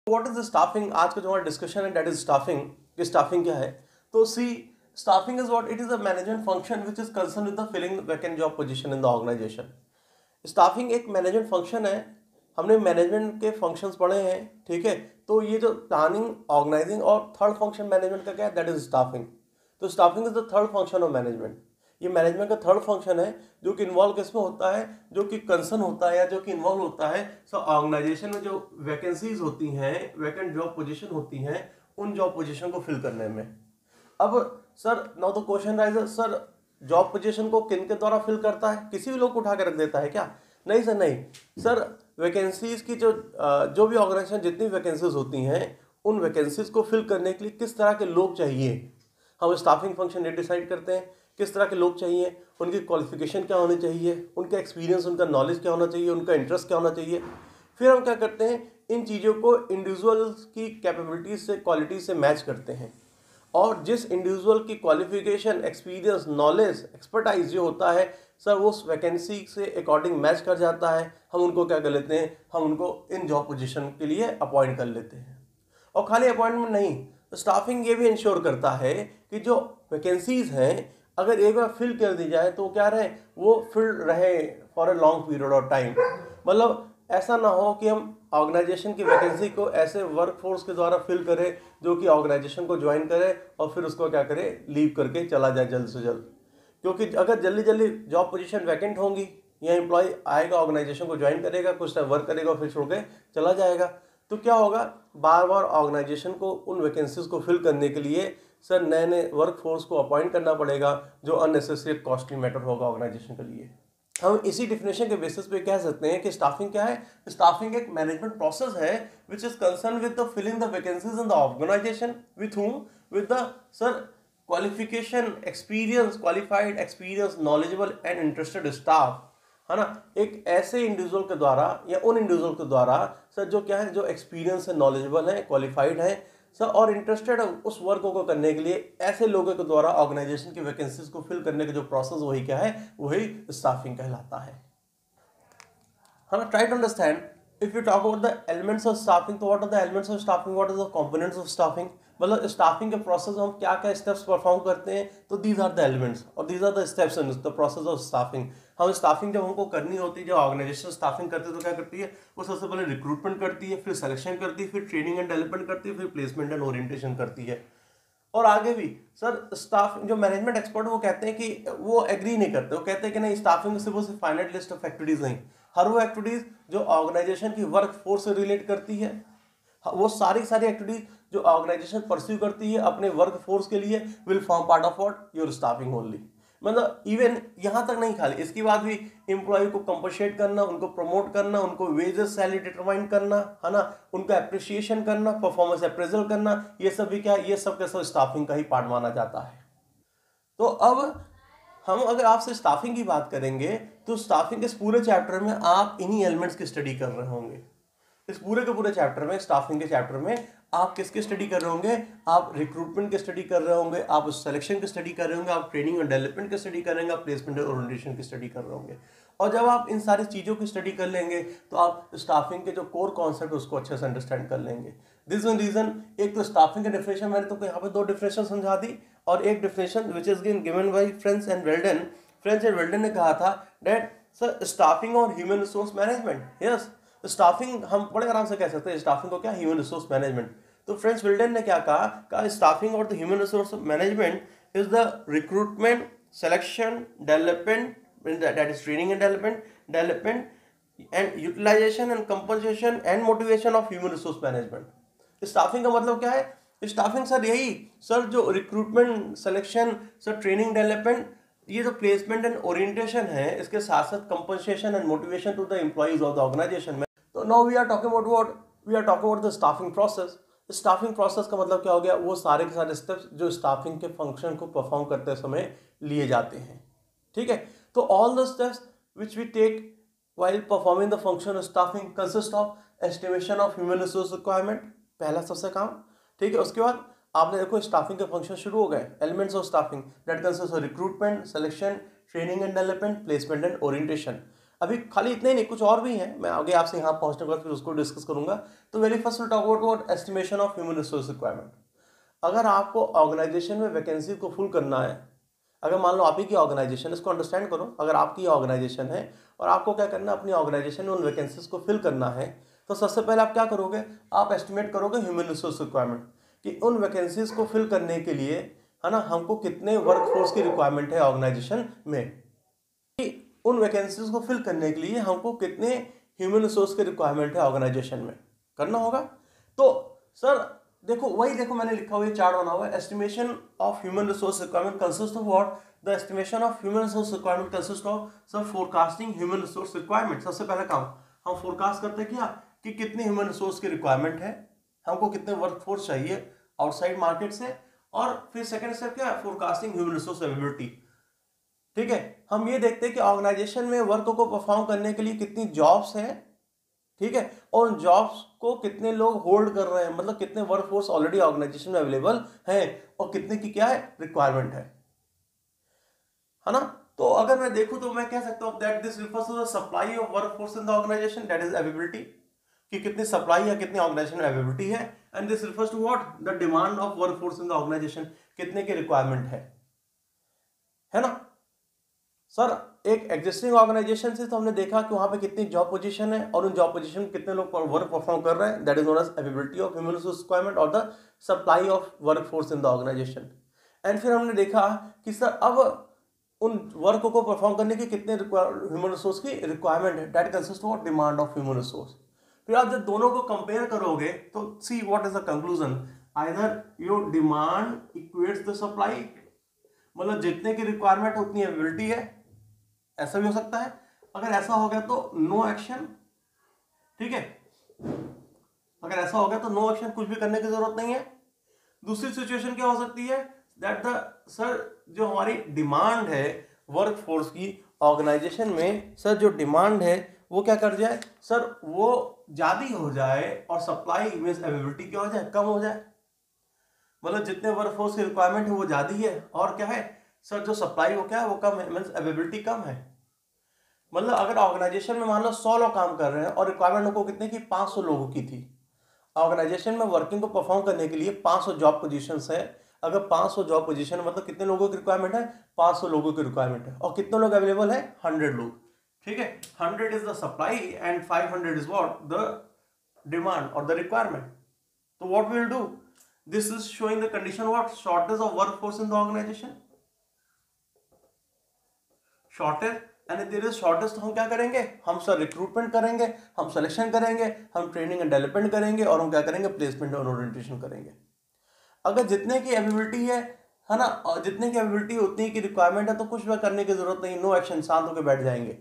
What is staffing? आज का जो हमारा डिस्कशन है दैट इज स्टाफिंग। कि स्टाफिंग क्या है? तो see, staffing is what? It is a management function which is concern with the filling vacant job position in the organization. Staffing एक मैनेजमेंट फंक्शन है। हमने मैनेजमेंट के फंक्शंस पढ़े हैं, ठीक है। तो ये जो प्लानिंग, ऑर्गेनाइजिंग और थर्ड फंक्शन मैनेजमेंट का क्या है, दैट इज स्टाफिंग। तो staffing is the third function of management. ये मैनेजमेंट का थर्ड फंक्शन है जो कि इन्वॉल्व किसमें होता है, जो कि कंसर्न होता है या जो कि इन्वॉल्व होता है सो ऑर्गेनाइजेशन में जो वैकेंसीज होती हैं, वैकेंट जॉब पोजीशन होती हैं, उन जॉब पोजीशन को फिल करने में। अब sir now the question rises, sir job position को किन के द्वारा फिल करता है? किसी भी लोग को उठा के रख देता है क्या? नहीं सर, नहीं सर। वैकेंसीज की जो भी ऑर्गेनाइजेशन जितनी वैकेंसीज होती हैं, उन वैकेंसीज को फिल करने के लिए किस तरह के लोग चाहिए, हम स्टाफिंग फंक्शन ये डिसाइड करते हैं। किस तरह के लोग चाहिए, उनकी क्वालिफिकेशन क्या होनी चाहिए, उनका एक्सपीरियंस, उनका नॉलेज क्या होना चाहिए, उनका इंटरेस्ट क्या होना चाहिए। फिर हम क्या करते हैं, इन चीज़ों को इंडिविजुअल्स की कैपेबिलिटीज से, क्वालिटी से मैच करते हैं। और जिस इंडिविजुअल की क्वालिफिकेशन, एक्सपीरियंस, नॉलेज, एक्सपर्टाइज जो होता है सर, वो उस वैकेंसी से अकॉर्डिंग मैच कर जाता है, हम उनको क्या कर लेते हैं, हम उनको इन जॉब पोजीशन के लिए अपॉइंट कर लेते हैं। और खाली अपॉइंटमेंट नहीं, तो स्टाफिंग ये भी इंश्योर करता है कि जो वैकेंसीज हैं अगर एक बार फिल कर दी जाए तो क्या रहे, वो फिल रहे for a long period of time. मतलब ऐसा ना हो कि हम ऑर्गेनाइजेशन की वैकेंसी को ऐसे वर्कफोर्स के द्वारा फिल करें जो कि ऑर्गेनाइजेशन को ज्वाइन करे और फिर उसको क्या करे, लीव करके चला जाए जल्द से जल्द। क्योंकि अगर जल्दी जल्दी जॉब पोजीशन वैकेंट होंगी, या एम्प्लॉय आएगा, ऑर्गेनाइजेशन को ज्वाइन करेगा, कुछ टाइम वर्क करेगा, फिर छोड़ के चला जाएगा, तो क्या होगा, बार बार ऑर्गेनाइजेशन को उन वैकेंसीज को फिल करने के लिए सर नए नए वर्क फोर्स को अपॉइंट करना पड़ेगा, जो अननेसेसरी कॉस्टली मैटर होगा ऑर्गेनाइजेशन के लिए। हम इसी डिफिनेशन के बेसिस पे कह सकते हैं कि स्टाफिंग क्या है? स्टाफिंग एक मैनेजमेंट प्रोसेस है which is concern with the filling the vacancies in the organisation with whom, with the sir qualification, experience, qualified, experience, knowledgeable and interested staff, है ना। एक ऐसे इंडिविजुअल के द्वारा या उन इंडिविजुअल के द्वारा सर जो क्या है, जो एक्सपीरियंस है, नॉलेजेबल है, क्वालिफाइड है सर और इंटरेस्टेड है उस वर्क को करने के लिए, ऐसे लोगों के द्वारा ऑर्गेनाइजेशन की वैकेंसीज को फिल करने का जो प्रोसेस, वही क्या है, वही स्टाफिंग कहलाता है ना। Try to understand, if you talk about the elements of staffing, तो what are the elements of staffing, what are the components of staffing. मतलब स्टाफिंग के प्रोसेस में हम क्या क्या स्टेप्स परफॉर्म करते हैं, तो दीज आर द एलिमेंट्स और these are the steps in the process of staffing. हम स्टाफिंग जब हमको करनी होती है, जब ऑर्गेनाइजेशन स्टाफिंग करती है तो क्या करती है, वो सबसे पहले रिक्रूटमेंट करती है, फिर सिलेक्शन करती है, फिर ट्रेनिंग एंड डेवलपमेंट करती है, फिर प्लेसमेंट एंड ओरिएंटेशन करती है। और आगे भी सर स्टाफ, जो मैनेजमेंट एक्सपर्ट वो कहते हैं कि वो एग्री नहीं करते, वो कहते हैं कि नहीं, स्टाफिंग सिर्फ फाइनाइट लिस्ट ऑफ एक्टिविटीज नहीं, हर वो एक्टिविटीज जो ऑर्गेनाइजेशन की वर्क फोर्स से रिलेट करती है, वो सारी सारी एक्टिविटीज जो ऑर्गेनाइजेशन परस्यू करती है अपने वर्क फोर्स के लिए, will form part of what, your staffing only. मतलब इवन यहां तक नहीं, खाली इसके बाद भी एम्प्लॉय को कंपनसेट करना, उनको प्रमोट करना, उनको वेजेस, सैलरी डिटरमाइन करना, है ना, उनका एप्रिसिएशन करना, परफॉर्मेंस अप्रेजल करना, ये सब भी क्या, ये सब कैसा स्टाफिंग का ही पार्ट माना जाता है। तो अब हम अगर आपसे स्टाफिंग की बात करेंगे तो स्टाफिंग के इस पूरे चैप्टर में आप इन्हीं एलिमेंट्स की स्टडी कर रहे होंगे। इस पूरे के पूरे चैप्टर में, स्टाफिंग के चैप्टर में आप किसकी स्टडी कर रहे होंगे, आप रिक्रूटमेंट की स्टडी कर रहे होंगे, आप सिलेक्शन की स्टडी कर रहे होंगे, आप ट्रेनिंग और डेवलपमेंट की स्टडी करेंगे, आप प्लेसमेंट और ओरिएंटेशन की स्टडी कर रहे होंगे। और जब आप इन सारी चीज़ों की स्टडी कर लेंगे तो आप स्टाफिंग के जो कोर कॉन्सेप्ट है उसको अच्छे से अंडरस्टैंड कर लेंगे। दिस वन रीजन, एक तो स्टाफिंग के डिफिनेशन मैंने तो यहाँ पे दो डिफिनेशन समझा दी, और एक definition which is given by French and Weldon. French and Weldon ने कहा था दैट सर स्टाफिंग और human resource management, yes staffing हम बड़े आराम से कह सकते हैं स्टाफिंग को क्या, ह्यूमन रिसोर्स मैनेजमेंट। तो फ्रेंच विल्डन ने क्या कहा स्टाफिंग और the human resource management is the recruitment, selection, development, that is training and development and utilisation and compensation and motivation of human resource management. Staffing का मतलब क्या है, staffing sir यही, सर जो recruitment, selection, sir training, development, ये जो placement and orientation है, इसके साथ साथ compensation and motivation to the employees of the organisation में। तो now we are talking about what, we are talking about the staffing process. Staffing process का मतलब क्या हो गया, वो सारे के सारे स्टेप्स जो स्टाफिंग के फंक्शन को परफॉर्म करते समय लिए जाते हैं, ठीक है। तो all the steps which we take while performing the function of staffing consist of estimation of human resource requirement, पहला सबसे काम, ठीक है। उसके बाद आपने देखो स्टाफिंग के फंक्शन शुरू हो गए, elements of staffing that consist of recruitment, selection, training and development, placement and orientation. अभी खाली इतने ही नहीं, कुछ और भी हैं, मैं आगे आपसे यहाँ पहुँचने के बाद फिर उसको डिस्कस करूंगा। तो very first will talk about estimation of human resource requirement. अगर आपको ऑर्गेनाइजेशन में वैकेंसी को फुल करना है, अगर मान लो आप ही की ऑर्गेनाइजेशन, इसको अंडरस्टैंड करो, अगर आपकी ऑर्गेनाइजेशन है और आपको क्या करना है, अपनी ऑर्गेनाइजेशन में उन वैकेंसीज को फिल करना है, तो सबसे पहले आप क्या करोगे, आप एस्टिमेट करोगे ह्यूमन रिसोर्स रिक्वायरमेंट, कि उन वैकेंसीज को फिल करने के लिए, है ना, हमको कितने वर्कफोर्स की रिक्वायरमेंट है ऑर्गेनाइजेशन में, कि उन वैकेंसीज को फिल करने के लिए हमको कितने ह्यूमन रिसोर्स की रिक्वायरमेंट है ऑर्गेनाइजेशन में, करना होगा। तो सर देखो, वही देखो मैंने लिखा हुआ है, चार्ट बना हुआ है, estimation of human resource requirement consist of what, the estimation of human resource requirement consist of sir forecasting human resource requirement. सबसे पहला काम हम फोरकास्ट करते हैं क्या, कि कितने ह्यूमन रिसोर्स की रिक्वायरमेंट है, हमको कितने वर्कफोर्स चाहिए आउटसाइड मार्केट से, और फिर सेकंड स्टेप क्या है, फोरकास्टिंग ह्यूमन रिसोर्स अवेलेबिलिटी। ठीक है, हम ये देखते हैं कि ऑर्गेनाइजेशन में वर्क को परफॉर्म करने के लिए कितनी जॉब्स हैं, ठीक है, और उन जॉब्स को कितने लोग होल्ड कर रहे हैं, मतलब कितने वर्कफोर्स ऑलरेडी ऑर्गेनाइजेशन में अवेलेबल हैं और कितने की क्या है रिक्वायरमेंट है ना। तो अगर मैं देखूं तो मैं कह सकता हूं that this refers to the supply of workforce in the organisation, that is availability, कि कितनी सप्लाई या कितनी ऑर्गेनाइजेशन में अवेलेबिलिटी है, and this refers to what, the demand of workforce in the organisation, कितने की रिक्वायरमेंट है ना। सर एक एग्जिस्टिंग ऑर्गेनाइजेशन से तो हमने देखा कि वहां पे कितनी जॉब पोजीशन है और उन जॉब पोजीशन में कितने लोग वर्क परफॉर्म कर रहे हैं, that is known as availability of human resource requirement और the supply of workforce in the organization. And फिर हमने देखा कि सर अब उन वर्क को परफॉर्म करने की कितने ह्यूमन रिसोर्स की रिक्वायरमेंट है, that consist of demand of human resource. फिर आप जब दोनों को कंपेयर करोगे तो see what is the conclusion, either your demand equates the supply, मतलब जितने की रिक्वायरमेंट उतनी अवेलेबिलिटी है, ऐसा भी हो सकता है। अगर ऐसा हो गया तो नो एक्शन, ठीक है, अगर ऐसा हो गया तो नो एक्शन, कुछ भी करने की जरूरत नहीं है। दूसरी सिचुएशन क्या हो सकती है, दैट द सर जो हमारी डिमांड है वर्कफोर्स की ऑर्गेनाइजेशन में, सर जो डिमांड है वो क्या कर जाए, सर वो ज्यादा हो जाए और सप्लाई मींस अवेलेबिलिटी क्या हो जाए, कम हो जाए, मतलब जितने वर्कफोर्स की रिक्वायरमेंट है वो ज्यादा है और क्या है सर जो सप्लाई वो क्या है वो कम है, मींस अवेलेबिलिटी कम है। मतलब अगर ऑर्गेनाइजेशन में मान लो 100 लोग काम कर रहे हैं और रिक्वायरमेंट लोगों को कितने की, 500 लोगों की थी, ऑर्गेनाइजेशन में वर्किंग को परफॉर्म करने के लिए 500 जॉब पोजीशंस है। अगर 500 जॉब पोजीशन मतलब कितने लोगों की रिक्वायरमेंट है, 500 लोगों की रिक्वायरमेंट है, और कितने लोग अवेलेबल है, 100 लोग, ठीक है। 100 is the supply and 500 is what, the demand और द रिक्वायरमेंट। तो what we will do, this is showing the condition what, shortage of workforce in the organisation, shortage, and there is shortage तो हम क्या करेंगे, हम sir recruitment करेंगे, हम selection करेंगे, हम ट्रेनिंग एंड डेवलपमेंट करेंगे, और हम क्या करेंगे, प्लेसमेंट और ओरिएंटेशन करेंगे। अगर जितने की अवेलेबिलिटी है ना, और जितने की अवेलेबिलिटी उतनी की रिक्वायरमेंट है तो कुछ भी करने की जरूरत नहीं, नो एक्शन, शांत होकर बैठ जाएंगे।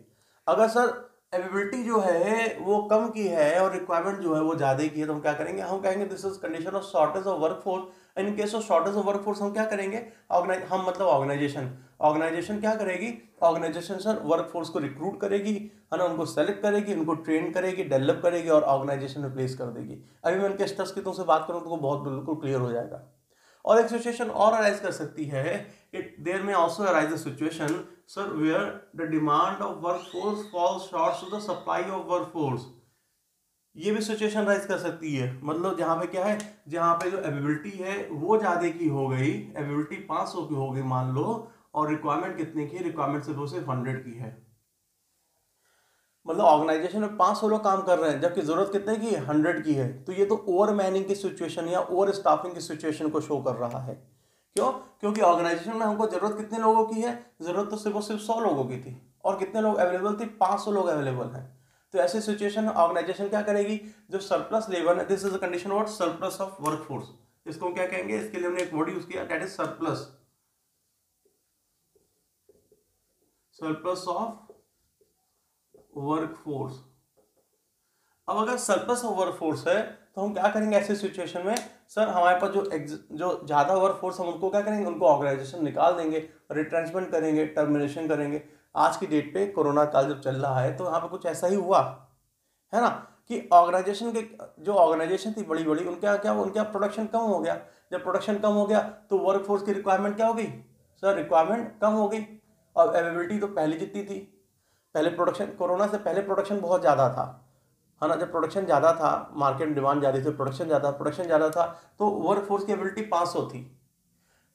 अगर सर अवेलेबिलिटी जो है वो कम की है और रिक्वायरमेंट जो है वो ज्यादा की है तो हम क्या करेंगे, हम कहेंगे this is condition of shortage of workforce. In case of shortage of workforce हम क्या करेंगे, हम मतलब ऑर्गेनाइजेशन क्या करेगी, ऑर्गेनाइजेशन सर वर्कफोर्स को रिक्रूट करेगी, है ना, उनको सेलेक्ट करेगी, उनको ट्रेन करेगी, डेवलप करेगी और ऑर्गेनाइजेशन में प्लेस कर देगी। अभी मैं उनके स्टेप्स की तुमसे बात करूँ तो बहुत बिल्कुल क्लियर हो जाएगा। और एक सिचुएशन और अराइज कर सकती है, इट देयर में also arise a situation sir where the demand of workforce falls short to the supply of workforce. ये भी सिचुएशन राइज कर सकती है, मतलब जहां पे क्या है, जहां पे जो अवेलेबिलिटी है वो ज्यादा की हो गई, अवेलेबिलिटी 500 की हो गई मान लो, और रिक्वायरमेंट कितने की, रिक्वायरमेंट सिर्फ 100 की है। मतलब ऑर्गेनाइजेशन में 500 लोग काम कर रहे हैं जबकि जरूरत कितने की, 100 की है। तो ये तो ओवर मैनिंग की सिचुएशन या ओवर स्टाफिंग की सिचुएशन को शो कर रहा है। क्यों, क्योंकि ऑर्गेनाइजेशन में हमको जरूरत कितने लोगों की है, जरूरत तो सिर्फ 100 लोगों की थी, और कितने लोग अवेलेबल थे, 500 लोग अवेलेबल हैं। तो ऐसी सिचुएशन में ऑर्गेनाइजेशन क्या करेगी, जो सरप्लस लेबर है, this is the condition what, surplus of workforce. इसको हम क्या कहेंगे, इसके लिए हमने एक वर्ड यूज किया, that is surplus, surplus of workforce. अब अगर सरप्लस ऑफ वर्कफोर्स है तो हम क्या करेंगे ऐसी सिचुएशन में, सर हमारे पास जो ज्यादा वर्कफोर्स हम उनको क्या करेंगे, उनको ऑर्गेनाइजेशन निकाल देंगे, रिट्रेंचमेंट करेंगे, टर्मिनेशन करेंगे। आज की डेट पे कोरोना काल जब चल रहा है तो यहाँ पे कुछ ऐसा ही हुआ है ना, कि ऑर्गेनाइजेशन के जो ऑर्गेनाइजेशन थी बड़ी बड़ी, उनका प्रोडक्शन कम हो गया। जब प्रोडक्शन कम हो गया तो वर्कफोर्स की रिक्वायरमेंट क्या हो गई, सर रिक्वायरमेंट कम हो गई, और अवेलेबिलिटी तो पहले जितनी थी। पहले प्रोडक्शन, कोरोना से पहले प्रोडक्शन बहुत ज़्यादा था, है ना। जब प्रोडक्शन ज़्यादा था, मार्केट में डिमांड ज़्यादा थी, प्रोडक्शन ज़्यादा था, तो वर्क फोर्स की एबिलिटी 500 थी,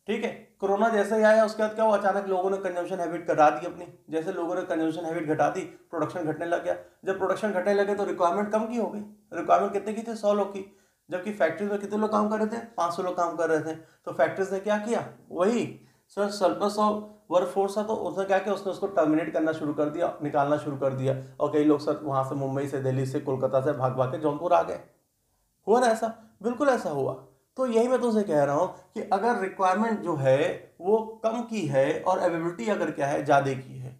ठीक है। कोरोना जैसे ही आया उसके बाद क्या हुआ, अचानक लोगों ने कंजम्पशन हैबिट घटा दी अपनी। जैसे लोगों ने कंजम्पशन हैबिट घटा दी, प्रोडक्शन घटने लग गया। जब प्रोडक्शन घटने लगे तो रिक्वायरमेंट कम की हो गई। रिक्वायरमेंट कितने की थी, 100 लोग की, जबकि फैक्ट्रीज में कितने लोग काम कर रहे थे, 500 लोग काम कर रहे थे। तो फैक्ट्रीज ने क्या किया, वही sir surplus of work force था, तो उसने क्या किया, उसने उसको टर्मिनेट करना शुरू कर दिया, निकालना शुरू कर दिया। और कई लोग सर वहां से, मुंबई से, दिल्ली से, कोलकाता से भाग भाग के जौनपुर आ गए। हुआ ना ऐसा, बिल्कुल ऐसा हुआ। तो यही मैं तुमसे कह रहा हूं कि अगर रिक्वायरमेंट जो है वो कम की है और अवेलेबिलिटी अगर क्या है, ज्यादा की है,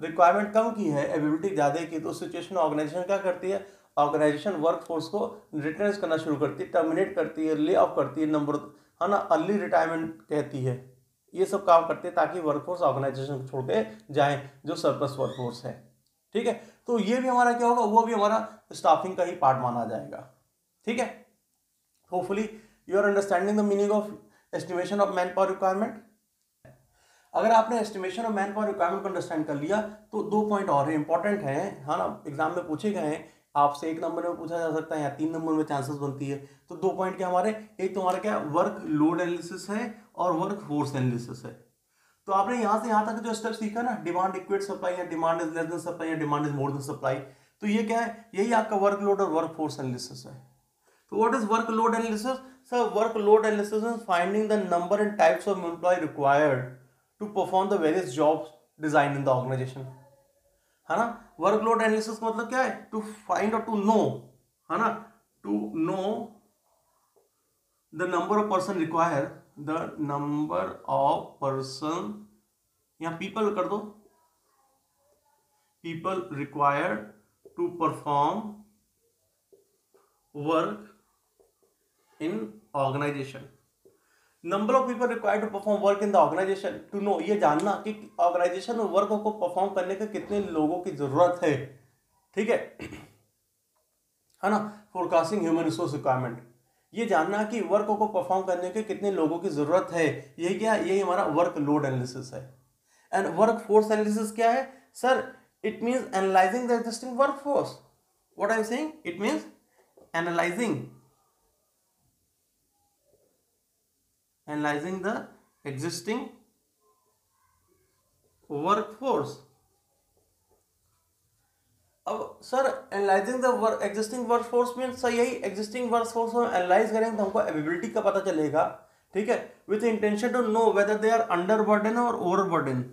रिक्वायरमेंट कम की है, अवेलेबिलिटी ज्यादा की, तो उस सिचुएशन में ऑर्गेनाइजेशन क्या करती है, ऑर्गेनाइजेशन वर्क फोर्स को रिटर्न करना शुरू करती है, टर्मिनेट करती है, ले ऑफ करती है, नंबर, है ना, अर्ली रिटायरमेंट कहती है, ये सब काम करते हैं ताकि वर्कफोर्स ऑर्गेनाइजेशन छोड़ के जाए, जो सरप्लस वर्कफोर्स है, ठीक है। तो ये भी हमारा क्या होगा, वो भी हमारा स्टाफिंग का ही पार्ट माना जाएगा, ठीक है। Hopefully you are understanding the meaning of estimation of man power requirement. अगर आपने estimation of man power requirement को अंडरस्टैंड कर लिया तो 2 पॉइंट और है, इंपॉर्टेंट है, हाँ ना, एग्जाम में पूछे गए हैं, आपसे 1 नंबर में पूछा जा सकता है या 3 नंबर में चांसेस बनती है। तो 2 पॉइंट क्या हमारे, एक तो हमारा क्या, वर्क लोड एनालिसिस है और वर्क फोर्स एनालिसिस है। तो आपने यहां से यहां तक जो स्टेप सीखा ना, डिमांड इक्वेट सप्लाई या demand is less than supply या demand is more than supply, तो ये क्या है, यही आपका वर्कलोड और वर्क फोर्स एनालिसिस है। तो what is workload analysis? Sir workload analysis is finding the number and types of employ required to perform the various jobs design in the organisation, है ना। वर्कलोड एनालिसिस का मतलब क्या है, to find और to know, है ना, to know the number of person require, the number of person, यहां पीपल कर दो, people required to perform work in organisation, number of people required to perform work in the organisation, to know, ये जानना कि organisation में work को perform करने के कितने लोगों की जरूरत है, ठीक है ना। फोरकास्टिंग ह्यूमन रिसोर्स रिक्वायरमेंट, ये जानना कि वर्क को परफॉर्म करने के कितने लोगों की जरूरत है, यही क्या, यही हमारा वर्क लोड एनालिसिस है। एंड वर्क फोर्स एनालिसिस क्या है sir, it means analysing the existing work force, what I am saying, it means analysing the existing workforce। अब sir analysing the existing workforce mean sir, यही existing workforce को analyse करेंगे तो हमको availability का पता चलेगा, ठीक है, with intention to know whether they are under burden और ओवर बर्डन,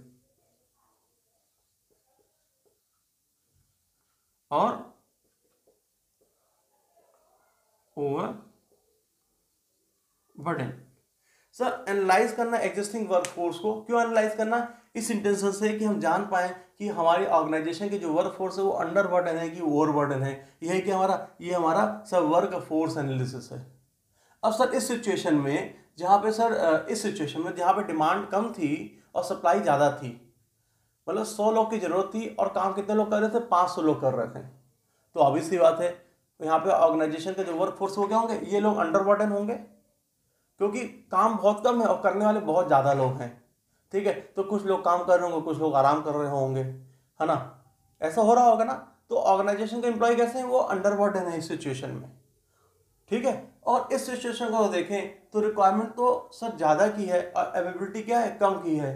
और ओवर बर्डन। सर एनालाइज करना एग्जिस्टिंग वर्कफोर्स को, क्यों एनालाइज करना, इस इंटेंशन से कि हम जान पाए कि हमारी ऑर्गेनाइजेशन की जो वर्कफोर्स है वो अंडर बर्डन है कि ओवर बर्डन है, यही कि हमारा, ये हमारा सर वर्क फोर्स एनालिसिस है। अब सर इस सिचुएशन में जहाँ पे सर, इस सिचुएशन में जहाँ पे डिमांड कम थी और सप्लाई ज़्यादा थी, मतलब 100 लोग की जरूरत थी और काम कितने लोग कर रहे थे, 500 लोग कर रहे थे, तो ऑब्वियस सी बात है यहाँ पे ऑर्गेनाइजेशन के जो वर्क फोर्स वो क्या होंगे, ये लोग अंडर बर्डन होंगे, क्योंकि काम बहुत कम है और करने वाले बहुत ज़्यादा लोग हैं, ठीक है। तो कुछ लोग काम कर रहे होंगे, कुछ लोग आराम कर रहे होंगे, है ना, ऐसा हो रहा होगा ना। तो ऑर्गेनाइजेशन के एम्प्लॉय कैसे हैं, वो अंडर बर्डन है इस सिचुएशन में, ठीक है। और इस सिचुएशन को देखें तो रिक्वायरमेंट तो सर ज़्यादा की है और अवेलेबिलिटी क्या है, कम की है।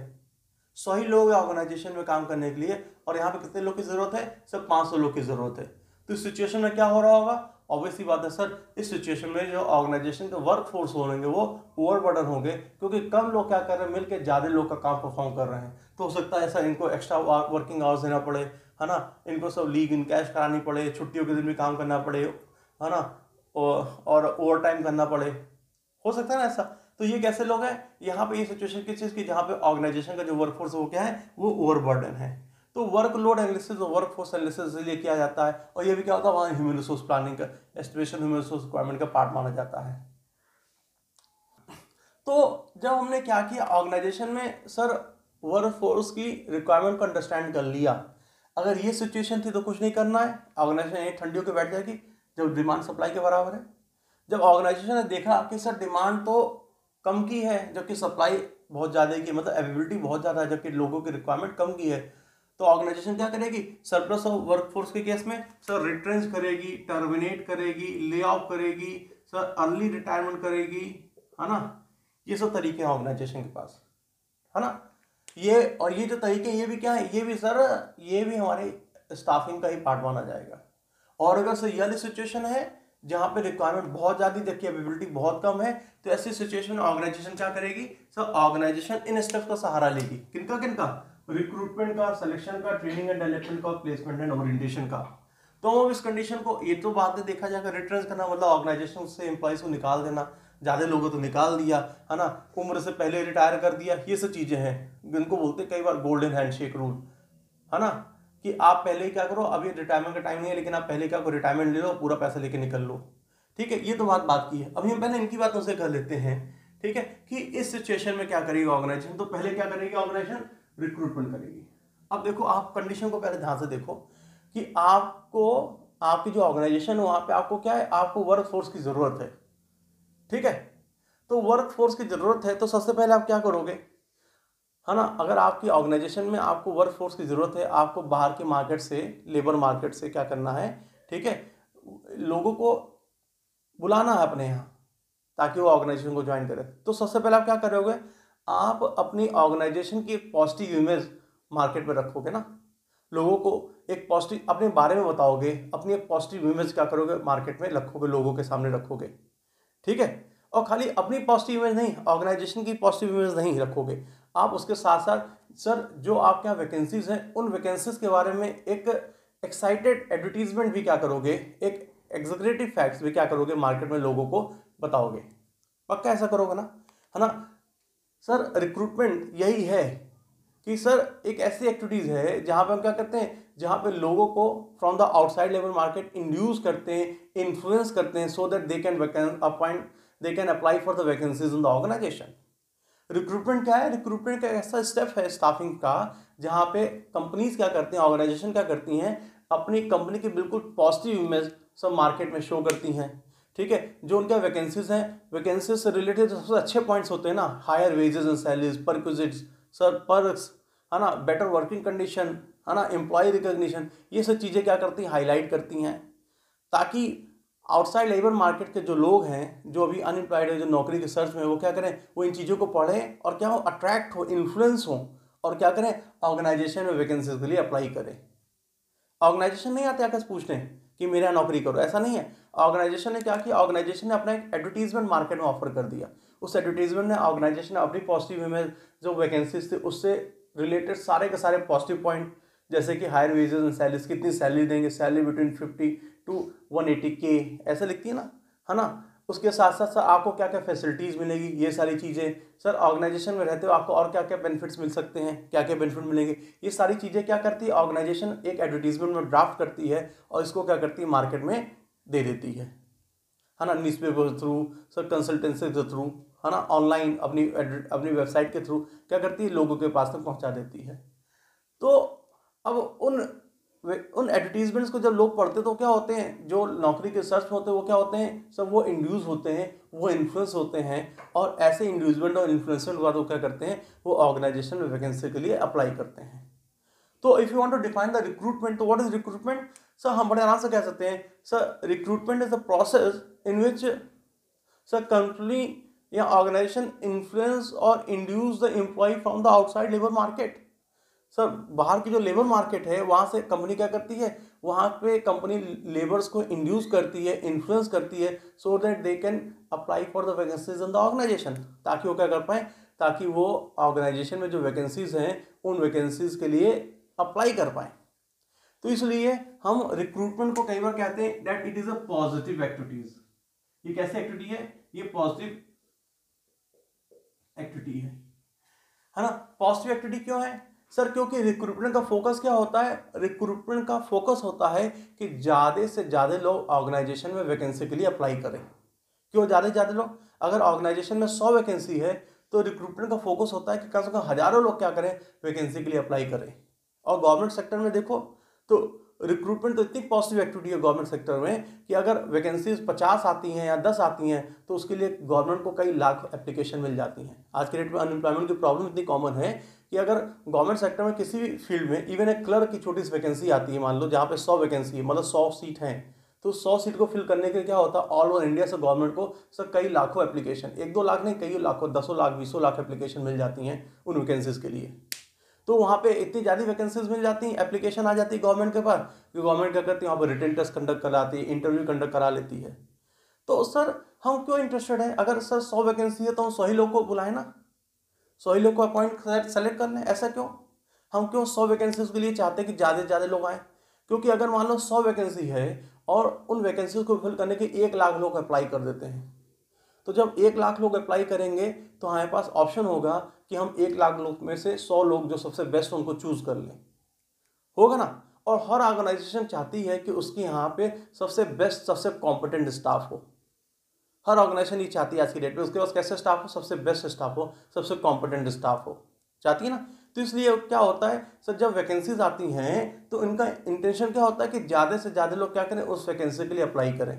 100 ही लोग ऑर्गेनाइजेशन में काम करने के लिए और यहाँ पे कितने लोग की जरूरत है, सिर्फ 500 लोग की जरूरत है। तो इस सिचुएशन में क्या हो रहा होगा, ऑब्वियसली बात है सर, इस सिचुएशन में जो ऑर्गेनाइजेशन के वर्क फोर्स होंगे वो ओवर बर्डन होंगे, क्योंकि कम लोग क्या कर रहे हैं, मिलकर ज़्यादा लोग का काम परफॉर्म कर रहे हैं। तो हो सकता है ऐसा इनको एक्स्ट्रा वर्किंग आवर्स देना पड़े, है ना, इनको सब लीव इन कैश करानी पड़े, छुट्टियों के दिन भी काम करना पड़े, है ना, और ओवर टाइम करना पड़े, हो सकता है ना ऐसा। तो ये कैसे लोग हैं, यहाँ पे ये सिचुएशन किस चीज़ की, जहाँ पे ऑर्गेनाइजेशन का जो वर्कफोर्स है वो क्या है, वो ओवर बर्डन है। तो वर्क लोड एनालिसिस और वर्क फोर्स एनालिसिस इसलिए किया जाता है, और ये भी क्या होता है, वहाँ ह्यूमन रिसोर्स प्लानिंग का एस्टिमेशन, ह्यूमन रिसोर्स रिक्वायरमेंट का पार्ट माना जाता है। तो जब हमने क्या किया ऑर्गेनाइजेशन में सर, वर्क फोर्स की रिक्वायरमेंट को अंडरस्टैंड कर लिया, अगर ये सिचुएशन थी तो कुछ नहीं करना है, ऑर्गेनाइजेशन यही ठंडियों के बैठ जाएगी जब डिमांड सप्लाई के बराबर है। जब ऑर्गेनाइजेशन ने देखा कि सर डिमांड तो कम की है जबकि सप्लाई बहुत ज़्यादा की, मतलब अवेलेबिलिटी बहुत ज़्यादा है जबकि लोगों की रिक्वायरमेंट कम की है, तो तो ऑर्गेनाइजेशन क्या करेगी, सरप्लस ऑफ वर्कफोर्स के केस में सर रिट्रेंच करेगी, टर्मिनेट करेगी, ले ऑफ करेगी, सर अर्ली रिटायरमेंट करेगी, है ना। ये सब तरीके हैं ऑर्गेनाइजेशन के पास, है ना। ये और ये जो तरीके ये भी क्या है, ये भी सर ये भी हमारे स्टाफिंग का ही पार्ट माना जाएगा। और अगर सर ये वाली सिचुएशन है जहां पे रिक्वायरमेंट बहुत ज्यादा है, कैपेबिलिटी बहुत कम है, तो ऐसी सिचुएशन में ऑर्गेनाइजेशन क्या करेगी सर, ऑर्गेनाइजेशन इन स्टेप्स का सहारा लेगी। किनका किनका, रिक्रूटमेंट का, सिलेक्शन का, ट्रेनिंग एंड डेवलपमेंट का, प्लेसमेंट एंड ओरिएंटेशन का। तो अब इस कंडीशन को ये तो बाद में देखा जाएगा, रिटर्न करना मतलब ऑर्गेनाइजेशन से एम्प्लॉइज को निकाल देना, ज्यादा लोगों तो निकाल दिया, है ना, उम्र से पहले रिटायर कर दिया, ये सब चीजें हैं जिनको बोलते हैं कई बार गोल्डन हैंडशेक रूल, है ना, कि आप पहले ही क्या करो, अभी रिटायरमेंट का टाइम नहीं है लेकिन आप पहले क्या करो, रिटायरमेंट ले लो, पूरा पैसा लेके निकल लो। ठीक है, ये तो बात की है। अभी हम पहले इनकी बातों से कर लेते हैं। ठीक है, कि इस सिचुएशन में क्या करेगी ऑर्गेनाइजेशन, तो पहले क्या करेगी ऑर्गेनाइजेशन, रिक्रूटमेंट करेगी। अब देखो आप कंडीशन को पहले ध्यान से देखो कि आपको, आपकी जो ऑर्गेनाइजेशन है वहां पे आपको क्या है, आपको वर्क फोर्स की जरूरत है। ठीक है, तो वर्क फोर्स की जरूरत है तो सबसे पहले आप क्या करोगे, है ना, अगर आपकी ऑर्गेनाइजेशन में आपको वर्क फोर्स की जरूरत है, आपको बाहर के मार्केट से, लेबर मार्केट से क्या करना है, ठीक है, लोगों को बुलाना है अपने यहाँ ताकि वो ऑर्गेनाइजेशन को ज्वाइन करे। तो सबसे पहले आप क्या करोगे, आप अपनी ऑर्गेनाइजेशन की एक पॉजिटिव इमेज मार्केट में रखोगे ना, लोगों को एक पॉजिटिव अपने बारे में बताओगे, अपनी एक पॉजिटिव इमेज क्या करोगे, मार्केट में रखोगे, लोगों के सामने रखोगे। ठीक है, और खाली अपनी पॉजिटिव इमेज नहीं, ऑर्गेनाइजेशन की पॉजिटिव इमेज नहीं रखोगे, आप उसके साथ साथ सर जो आपके यहाँ वैकेंसीज हैं उन वैकेंसीज के बारे में एक एक्साइटेड एडवर्टीजमेंट भी क्या करोगे, एक एग्जीक्यूटिव फैक्ट्स भी क्या करोगे, मार्केट में लोगों को बताओगे। पक्का ऐसा करोगे ना, है ना। सर रिक्रूटमेंट यही है कि सर एक ऐसी एक्टिविटीज है जहां पे हम क्या करते हैं, जहां पे लोगों को from the outside labour market induce करते हैं, इन्फ्लुएंस करते हैं, so that they can apply for the vacancies in the organisation. Recruitment क्या है, रिक्रूटमेंट का ऐसा स्टेप है स्टाफिंग का जहां पे कंपनीज क्या करती हैं, ऑर्गेनाइजेशन क्या करती हैं, अपनी कंपनी की बिल्कुल पॉजिटिव इमेज सब मार्केट में शो करती हैं। ठीक है, जो उनका वैकेंसीज हैं, वैकेंसीज से रिलेटेड सबसे अच्छे पॉइंट्स होते हैं ना, higher wages and salaries, perquisites, sir perks, है ना, बेटर वर्किंग कंडीशन, है ना, एम्प्लॉय रिकॉग्निशन, ये सब चीज़ें क्या करती हैं, हाईलाइट करती हैं, ताकि आउटसाइड लेबर मार्केट के जो लोग हैं, जो अभी अनएम्प्लॉयड है, जो नौकरी के सर्च में, वो क्या करें, वो इन चीज़ों को पढ़ें और क्या हो, अट्रैक्ट हो, इन्फ्लुएंस हो, और क्या करें, ऑर्गेनाइजेशन में वैकेंसीज के लिए अप्लाई करें। ऑर्गेनाइजेशन नहीं आते आकर पूछने कि मेरा नौकरी करो, ऐसा नहीं है। ऑर्गेनाइजेशन ने क्या किया, ऑर्गेनाइजेशन ने अपना एक एडवर्टीजमेंट मार्केट में ऑफर कर दिया। उस एडवर्टीजमेंट ने ऑर्गेनाइजेशन ने अपनी पॉजिटिव इमेज जो वैकेंसीज थी उससे रिलेटेड सारे के सारे पॉजिटिव पॉइंट, जैसे कि हायर वेजेस एंड सैलरीज, कितनी सैलरी देंगे, सैलरी बिटवीन 50 to 180K ऐसे लिखती है ना, है ना। उसके साथ साथ सर आपको क्या क्या फैसिलिटीज़ मिलेगी, ये सारी चीज़ें, सर ऑर्गेनाइजेशन में रहते हो आपको और क्या क्या बेनिफिट्स मिल सकते हैं, क्या क्या बेनिफिट मिलेंगे, ये सारी चीज़ें क्या करती है ऑर्गेनाइजेशन, एक एडवर्टीजमेंट में ड्राफ्ट करती है और इसको क्या करती है, मार्केट में दे देती है ना, न्यूज़पेपर के थ्रू, सर कंसल्टेंसी के थ्रू, है ना, ऑनलाइन अपनी वेबसाइट के थ्रू क्या करती है, लोगों के पास तक पहुँचा देती है। तो अब उन एडवर्टीजमेंट्स को जब लोग पढ़ते तो क्या होते हैं, जो नौकरी के सर्च में होते हैं वो क्या होते हैं, सब वो इंड्यूस होते हैं, वो इन्फ्लुएंस होते हैं, और ऐसे इंड्यूसमेंट और इन्फ्लुएंसमेंट के बाद वो क्या करते हैं, वो ऑर्गेनाइजेशन में वैकेंसी के लिए अप्लाई करते हैं। तो if you want to define the recruitment, तो व्हाट इज रिक्रूटमेंट, सर हम बड़े आराम से कह सकते हैं, sir recruitment is the process in which sir company या ऑर्गेनाइजेशन इन्फ्लुएंस और induce the employ from the outside labour market. Sir बाहर की जो लेबर मार्केट है वहाँ से कंपनी क्या करती है, वहाँ पे कंपनी लेबर्स को इंड्यूस करती है, इन्फ्लुएंस करती है, so that they can apply for the vacancies in the organisation, ताकि वो क्या कर पाए, ताकि वो ऑर्गेनाइजेशन में जो वैकेंसीज हैं उन वैकेंसीज के लिए अप्लाई कर पाए। तो इसलिए हम रिक्रूटमेंट को कई बार कहते हैं that it is a positive activities. ये कैसी एक्टिविटी है, ये पॉजिटिव एक्टिविटी है ना। पॉजिटिव एक्टिविटी क्यों है सर, क्योंकि रिक्रूटमेंट का फोकस क्या होता है, रिक्रूटमेंट का फोकस होता है कि ज़्यादा से ज़्यादा लोग ऑर्गेनाइजेशन में वैकेंसी के लिए अप्लाई करें। क्यों ज़्यादा से ज़्यादा लोग, अगर ऑर्गेनाइजेशन में 100 वैकेंसी है तो रिक्रूटमेंट का फोकस होता है कि कम से कम हज़ारों लोग क्या करें, वैकेंसी के लिए अप्लाई करें। और गवर्नमेंट सेक्टर में देखो तो रिक्रूटमेंट तो इतनी पॉजिटिव एक्टिविटी है गवर्नमेंट सेक्टर में कि अगर वैकेंसीज 50 आती हैं या 10 आती हैं तो उसके लिए गवर्नमेंट को कई लाख एप्लीकेशन मिल जाती हैं। आज के डेट में अनएम्प्लॉयमेंट की प्रॉब्लम इतनी कॉमन है कि अगर गवर्नमेंट सेक्टर में किसी भी फील्ड में इवन एक क्लर्क की छोटी सी वैकेंसी आती है, मान लो जहाँ पे 100 वैकेंसी है, मतलब 100 सीट हैं, तो 100 सीट को फिल करने के लिए क्या होता है, ऑल ओवर इंडिया से गवर्नमेंट को सर कई लाखों एप्लीकेशन, 1-2 लाख नहीं, कई लाखों, 10 लाख 20 लाख एप्लीकेशन मिल जाती हैं उन वैकेंसीज के लिए। तो वहाँ पे इतनी ज़्यादा वैकेंसीज मिल जाती हैं, एप्लीकेशन आ जाती है गवर्नमेंट के पास, कि गवर्नमेंट क्या करती है, वहाँ पर रिटन टेस्ट कंडक्ट कराती है, इंटरव्यू कंडक्ट करा लेती है। तो सर हम क्यों इंटरेस्टेड है, अगर सर 100 वैकेंसी है तो हम 100 ही लोग को बुलाएं ना, 100 ही लोग को अपॉइंट सेलेक्ट कर लें। ऐसा क्यों, हम क्यों 100 वैकेंसीज के लिए चाहते हैं कि ज़्यादा से ज़्यादा लोग आए? क्योंकि अगर मान लो 100 वैकेंसी है और उन वैकेंसीज को फिल करने के 1 लाख लोग अप्लाई कर देते हैं, तो जब 1 लाख लोग अप्लाई करेंगे तो हमारे पास ऑप्शन होगा कि हम 1 लाख लोग में से 100 लोग जो सबसे बेस्ट उनको चूज कर लें, होगा ना। और हर ऑर्गेनाइजेशन चाहती है कि उसके यहाँ पे सबसे बेस्ट, सबसे कॉम्पिटेंट स्टाफ हो। हर ऑर्गेनाइजेशन ये चाहती है आज की डेट में उसके पास कैसे स्टाफ हो, सबसे बेस्ट स्टाफ हो, सबसे कॉम्पिटेंट स्टाफ हो, चाहती है ना। तो इसलिए क्या होता है सर, जब वैकेंसीज आती हैं तो इनका इंटेंशन क्या होता है कि ज़्यादा से ज़्यादा लोग क्या करें, उस वैकेंसी के लिए अप्लाई करें।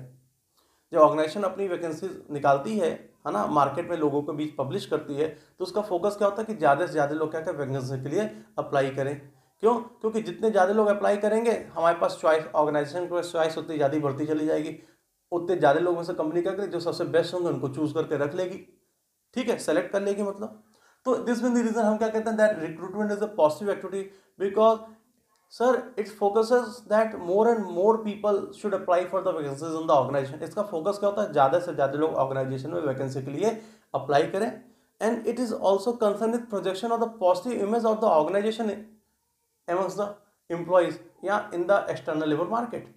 जब ऑर्गेनाइजेशन अपनी वैकेंसी निकालती है ना, मार्केट में लोगों के बीच पब्लिश करती है, तो उसका फोकस क्या होता है कि ज़्यादा से ज़्यादा लोग क्या करें, वैकेंसी के लिए अप्लाई करें। क्यों? क्योंकि जितने ज़्यादा लोग अप्लाई करेंगे हमारे पास चॉइस, ऑर्गेनाइजेशन के पास चॉइस उतनी ज़्यादा बढ़ती चली जाएगी, उतने ज़्यादा लोगों से कंपनी क्या करेगी, जो सबसे बेस्ट होंगे उनको चूज करके रख लेगी, ठीक है, सेलेक्ट कर लेगी मतलब। तो दिस मीन द रीजन हम क्या कहते हैं, that recruitment is a positive activity, because sir it focuses that more and more people should apply for the vacancies in the organisation. इसका फोकस क्या होता है, ज़्यादा से ज़्यादा लोग ऑर्गेनाइजेशन में वैकेंसी के लिए अप्लाई करें। And it is also concern with projection of the positive image of the organisation amongst the employees या in the external labour market.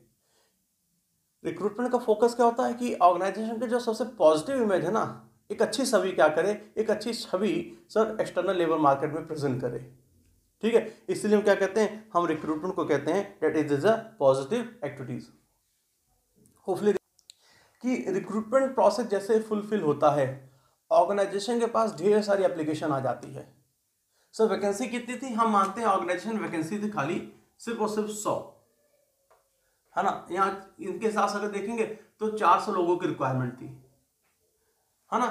Recruitment का फोकस क्या होता है कि ऑर्गेनाइजेशन के जो सबसे पॉजिटिव इमेज है ना, एक अच्छी छवि क्या करे, एक अच्छी छवि सर एक्सटर्नल लेबर मार्केट में प्रेजेंट करे, ठीक है। इसलिए हम क्या कहते हैं, हम रिक्रूटमेंट को कहते हैं that it is a positive activities. Hopefully कि रिक्रूटमेंट प्रोसेस जैसे फुलफिल होता है, ऑर्गेनाइजेशन के पास ढेर सारी एप्लीकेशन आ जाती है। सर वैकेंसी कितनी थी, हम मानते हैं ऑर्गेनाइजेशन वैकेंसी थी खाली सिर्फ और सिर्फ 100, है ना। यहाँ इनके साथ अगर देखेंगे तो 400 लोगों की रिक्वायरमेंट थी, है ना।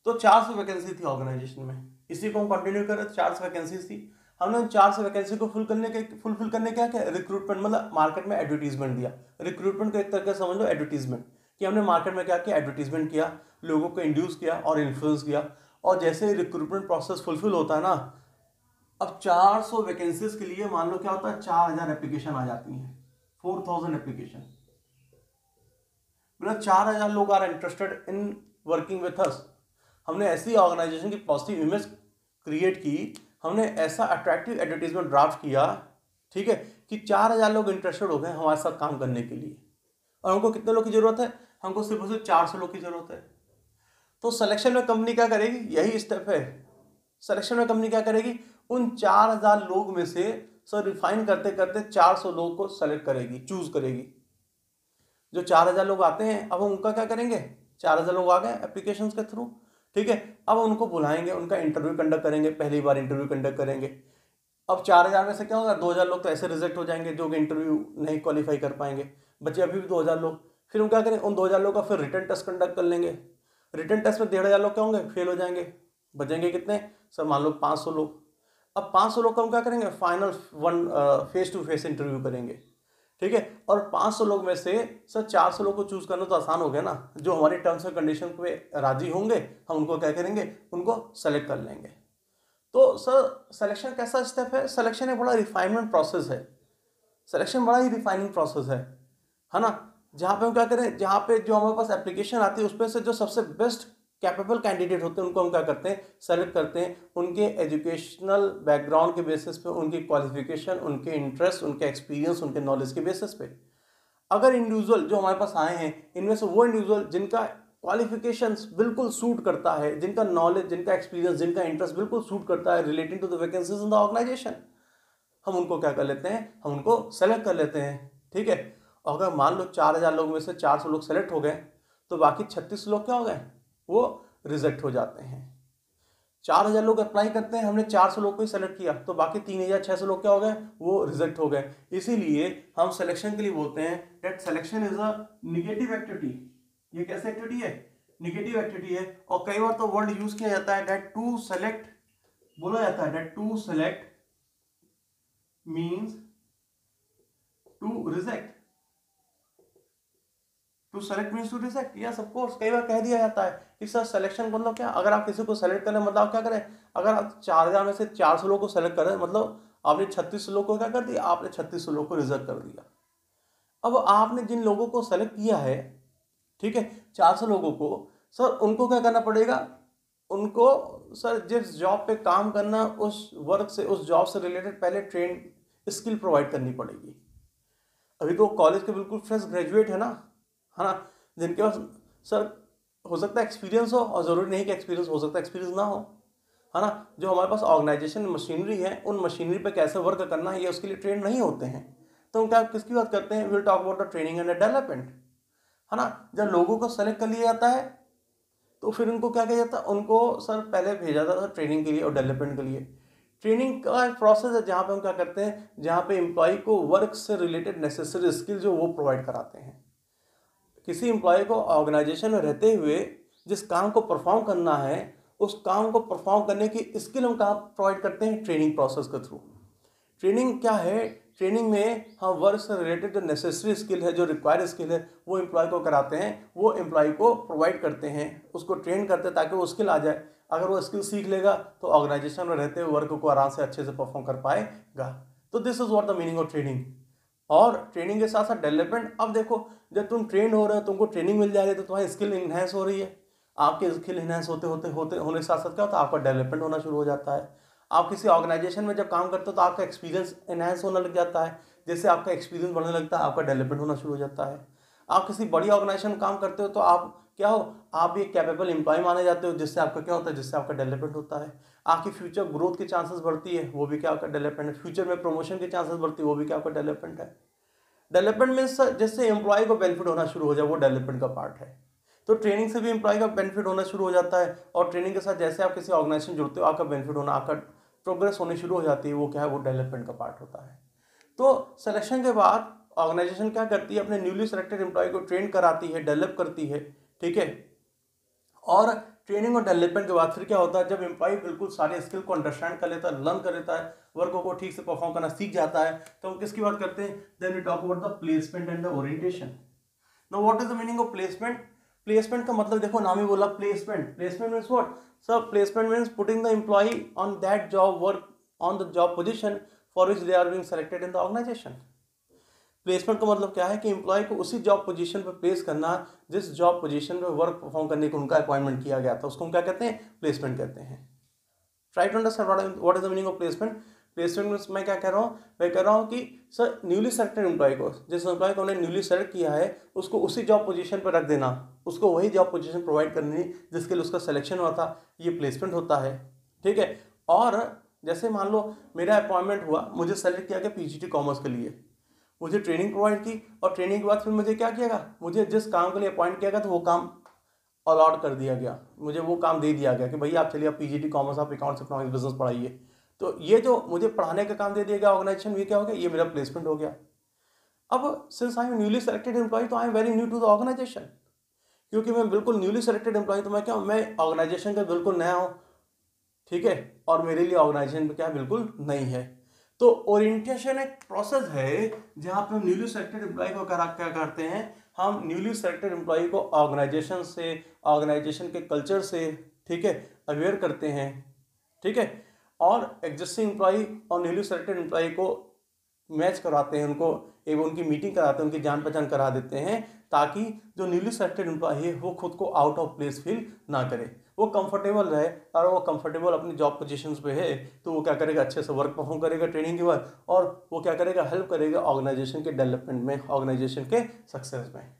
तो 400 वैकेंसी थी ऑर्गेनाइजेशन में, इसी को हम कंटिन्यू करें, 400 वैकेंसी थी। हमने 400 वैकेंसी को फुलफिल करने क्या क्या रिक्रूटमेंट, मतलब मार्केट में एडवर्टीजमेंट दिया। रिक्रूटमेंट को एक तरह से समझ लो एडवर्टीजमेंट, कि हमने मार्केट में क्या किया, एडवर्टीजमेंट किया, लोगों को इंड्यूस किया और इन्फ्लुएंस किया। और जैसे ही रिक्रूटमेंट प्रोसेस फुलफिल होता है ना, अब 400 वैकेंसीज के लिए मान लो क्या होता है, 4000 एप्लीकेशन आ जाती हैं, 4000 एप्लीकेशन, मतलब 4000 लोग are interested in working with us. हमने ऐसी ऑर्गेनाइजेशन की पॉजिटिव इमेज क्रिएट की, हमने ऐसा अट्रैक्टिव एडवर्टीजमेंट ड्राफ्ट किया, ठीक है, कि 4000 लोग इंटरेस्टेड हो गए हमारे साथ काम करने के लिए। और हमको कितने लोग की जरूरत है, हमको सिर्फ और सिर्फ 400 लोग की जरूरत है। तो सिलेक्शन में कंपनी क्या करेगी, यही स्टेप है। सिलेक्शन में कंपनी क्या करेगी, उन 4000 लोग में से सर रिफाइन करते करते 400 लोग को सेलेक्ट करेगी, चूज करेगी। जो 4000 लोग आते हैं, अब हम उनका क्या करेंगे, 4000 लोग आ गए एप्लीकेशंस के थ्रू, ठीक है, अब उनको बुलाएंगे, उनका इंटरव्यू कंडक्ट करेंगे, पहली बार इंटरव्यू कंडक्ट करेंगे। अब 4000 में से क्या होगा, 2000 लोग तो ऐसे रिजेक्ट हो जाएंगे जो कि इंटरव्यू नहीं क्वालिफाई कर पाएंगे, बचे अभी भी 2000 लोग। फिर हम क्या करें, उन 2000 लोग का फिर रिटर्न टेस्ट कंडक्ट कर लेंगे। रिटर्न टेस्ट में 1500 लोग क्या होंगे, फेल हो जाएंगे, बचेंगे कितने सर, मान लो 500 लोग। अब 500 लोग का हम क्या करेंगे, final face to face interview करेंगे, ठीक है। और 500 लोग में से सर 400 लोग को चूज करना तो आसान हो गया ना, जो हमारे टर्म्स एंड कंडीशन पे राजी होंगे हम उनको क्या करेंगे, उनको सेलेक्ट कर लेंगे। तो सर सिलेक्शन कैसा स्टेप है, सिलेक्शन एक बड़ा रिफाइनमेंट प्रोसेस है, सिलेक्शन बड़ा ही रिफाइनिंग प्रोसेस है ना। जहाँ पे हम क्या करें, जहाँ पे जो हमारे पास एप्लीकेशन आती है उसमें से जो सबसे बेस्ट कैपेबल कैंडिडेट होते हैं उनको हम क्या करते हैं, सेलेक्ट करते हैं, उनके एजुकेशनल बैकग्राउंड के बेसिस पे, उनकी क्वालिफिकेशन, उनके इंटरेस्ट, उनके एक्सपीरियंस, उनके नॉलेज के बेसिस पे। अगर इंडिविजुअल जो हमारे पास आए हैं, इनमें से वो इंडिविजुअल जिनका क्वालिफिकेशंस बिल्कुल सूट करता है, जिनका नॉलेज, जिनका एक्सपीरियंस, जिनका इंटरेस्ट बिल्कुल सूट करता है relating to the vacancies in the organisation, हम उनको क्या कर लेते हैं, हम उनको सेलेक्ट कर लेते हैं, ठीक है। और अगर मान लो 4000 लोग में से 400 लोग सेलेक्ट हो गए, तो बाकी 36 लोग क्या हो गए, वो रिजेक्ट हो जाते हैं। 4,000 लोग अप्लाई करते हैं, हमने 400 लोग को ही सेलेक्ट किया, तो बाकी 3,600 लोग क्या हो गए, वो रिजेक्ट हो गए। इसीलिए हम सिलेक्शन के लिए बोलते हैं that selection is a negative activity. ये कैसे एक्टिविटी है, निगेटिव एक्टिविटी है। और कई बार तो वर्ड यूज किया जाता है दैट टू सेलेक्ट, बोला जाता है that to select means to reject, to select means to reject. Yes of course, कई बार कह दिया जाता है कि सर सिलेक्शन मतलब क्या, अगर आप किसी को सेलेक्ट करें मतलब आप क्या करें, अगर आप 4,000 में से 400 लोगों को सेलेक्ट करें मतलब आपने 36 लोगों को क्या कर दिया, आपने 36 लोगों को रिजेक्ट कर दिया। अब आपने जिन लोगों को सेलेक्ट किया है, ठीक है, 400 लोगों को, सर उनको क्या करना पड़ेगा, उनको सर जिस जॉब पे काम करना उस वर्क से, उस जॉब से रिलेटेड पहले ट्रेन स्किल प्रोवाइड करनी पड़ेगी। अभी तो कॉलेज के बिल्कुल फ्रेश ग्रेजुएट है ना, जिनके पास सर हो सकता है एक्सपीरियंस हो, और ज़रूरी नहीं कि एक्सपीरियंस हो सकता है एक्सपीरियंस ना हो, है ना। जो हमारे पास ऑर्गेनाइजेशन मशीनरी है, उन मशीनरी पे कैसे वर्क करना है ये उसके लिए ट्रेन नहीं होते हैं। तो हम क्या किसकी बात करते हैं, will talk about the training and development, है ना। जब लोगों को सेलेक्ट कर लिया जाता है तो फिर उनको क्या किया जाता है, उनको सर पहले भेजा जाता था ट्रेनिंग के लिए और डेवलपमेंट के लिए। ट्रेनिंग का एक प्रोसेस है जहाँ पे हम क्या करते हैं, जहाँ पे एम्प्लॉय को वर्क से रिलेटेड नेसेसरी स्किल जो वो प्रोवाइड कराते हैं। किसी एम्प्लॉय को ऑर्गेनाइजेशन में रहते हुए जिस काम को परफॉर्म करना है, उस काम को परफॉर्म करने की स्किल हम कहाँ प्रोवाइड करते हैं, ट्रेनिंग प्रोसेस के थ्रू। ट्रेनिंग क्या है, ट्रेनिंग में हम वर्क से रिलेटेड जो नेसेसरी स्किल है, जो रिक्वायर्ड स्किल है, वो एम्प्लॉय को कराते हैं, वो एम्प्लॉय को प्रोवाइड करते हैं, उसको ट्रेन करते हैं ताकि वो स्किल आ जाए। अगर वो स्किल सीख लेगा तो ऑर्गेनाइजेशन में रहते हुए वर्क को आराम से अच्छे से परफॉर्म कर पाएगा। तो this is what the meaning of training. और ट्रेनिंग के साथ साथ डेवलपमेंट। अब देखो, जब तुम ट्रेन हो रहे हो, तुमको ट्रेनिंग मिल जा रही है, तो तुम्हारी स्किल इन्हेंस हो रही है। आपके स्किल इन्हेंस होते होने के साथ साथ क्या होता है, आपका डेवलपमेंट होना शुरू हो जाता है। आप किसी ऑर्गेनाइजेशन में जब काम करते हो तो आपका एक्सपीरियंस इन्हेंस होने लग जाता है। जैसे आपका एक्सपीरियंस बढ़ने लगता है, आपका डेवलपमेंट होना शुरू हो जाता है। आप किसी बड़ी ऑर्गेनाइजेशन में काम करते हो तो आप क्या हो, आप भी एक कैपेबल एम्प्लॉय माने जाते हो, जिससे आपका क्या होता है, जिससे आपका डेवलपमेंट होता है। आपकी फ्यूचर ग्रोथ की चांसेस बढ़ती है, वो भी क्या आपका डेवलपमेंट है। फ्यूचर में प्रमोशन की चांसेस बढ़ती है, वो भी क्या आपका डेवलपमेंट है। डेवलपमेंट मीन्स जिससे एम्प्लॉय को बेनिफिट होना शुरू हो जाए, वो डेवलपमेंट का पार्ट है। तो ट्रेनिंग से भी एम्प्लॉय का बेनिफिट होना शुरू हो जाता है, और ट्रेनिंग के साथ जैसे आप किसी ऑर्गेनाइजेशन जुड़ते हो, आपका बेनिफिट होना, आपका प्रोग्रेस होनी शुरू हो जाती है, वो क्या है, वो डेवलपमेंट का पार्ट होता है। तो सिलेक्शन के बाद ऑर्गेनाइजेशन क्या करती है, अपने न्यूली सेलेक्टेड एम्प्लॉय को ट्रेन कराती है, डेवलप करती है, ठीक है। और ट्रेनिंग और डेवलपमेंट के बाद फिर क्या होता है, जब एम्प्लॉय बिल्कुल सारे स्किल को अंडरस्टैंड कर लेता है, लर्न कर लेता है, वर्कों को ठीक से परफॉर्म करना सीख जाता है, तो हम किसकी बात करते हैं, then we talk about the placement and the orientation. Now what is the meaning of placement. Placement का मतलब देखो, नाम ही बोला placement. Placement means what sir, placement means putting the employ on that job work, on the job position for which they are being selected in the organisation. Placement का मतलब क्या है कि एम्प्लॉय को उसी जॉब पोजीशन पर place करना जिस जॉब पोजीशन में वर्क परफॉर्म करने को उनका अपॉइंटमेंट किया गया था, उसको हम क्या कहते हैं, प्लेसमेंट कहते हैं। Try to understand what is the meaning of placement. Placement means मैं क्या कह रहा हूँ, मैं कह रहा हूँ कि सर न्यूली सेलेक्टेड एम्प्लॉय को, जिस एम्प्लॉय को उन्हें न्यूली सेलेक्ट किया है, उसको उसी जॉब पोजीशन पर रख देना, उसको वही जॉब पोजीशन प्रोवाइड करनी जिसके लिए उसका सिलेक्शन हुआ था, ये प्लेसमेंट होता है, ठीक है। और जैसे मान लो मेरा अपॉइंटमेंट हुआ, मुझे सेलेक्ट किया गया पीजीटी कॉमर्स के लिए, मुझे ट्रेनिंग प्रोवाइड की, और ट्रेनिंग के बाद फिर मुझे क्या किया गया, मुझे जिस काम के लिए अपॉइंट किया गया तो वो काम अलॉट कर दिया गया, मुझे वो काम दे दिया गया कि भैया आप चलिए, आप पीजीटी कॉमर्स, आप अकाउंट्स इकोनॉमिक्स बिजनेस पढ़ाइए। तो ये जो मुझे पढ़ाने का काम दे दिया गया ऑर्गेनाइजेशन, ये क्या हो गया, ये मेरा प्लेसमेंट हो गया। अब since I am newly selected employee, तो I am very new to the organization, क्योंकि मैं बिल्कुल न्यूली सेलेक्टेड एम्प्लॉय, तो मैं क्या हूँ, मैं ऑर्गेनाइजेशन का बिल्कुल नया हूँ, ठीक है, और मेरे लिए ऑर्गेनाइजेशन में क्या बिल्कुल नहीं है। तो ओरिएंटेशन एक प्रोसेस है जहां पे हम न्यूली सेलेक्टेड एम्प्लॉय को क्या करते हैं, हम न्यूली सेलेक्टेड एम्प्लॉय को ऑर्गेनाइजेशन से, ऑर्गेनाइजेशन के कल्चर से, ठीक है, अवेयर करते हैं, ठीक है। और एग्जिस्टिंग एम्प्लॉय और न्यूली सेलेक्टेड एम्प्लॉय को मैच कराते हैं, उनको एवं उनकी मीटिंग कराते हैं, उनकी जान पहचान करा देते हैं, ताकि जो न्यूली सेलेक्टेड एम्प्लॉय है वो खुद को आउट ऑफ प्लेस फील ना करे, वो कंफर्टेबल रहे। और वो कंफर्टेबल अपनी जॉब पोजीशंस पे है तो वो क्या करेगा, अच्छे से वर्क परफॉर्म करेगा ट्रेनिंग के बाद, और वो क्या करेगा, हेल्प करेगा ऑर्गेनाइजेशन के डेवलपमेंट में, ऑर्गेनाइजेशन के सक्सेस में।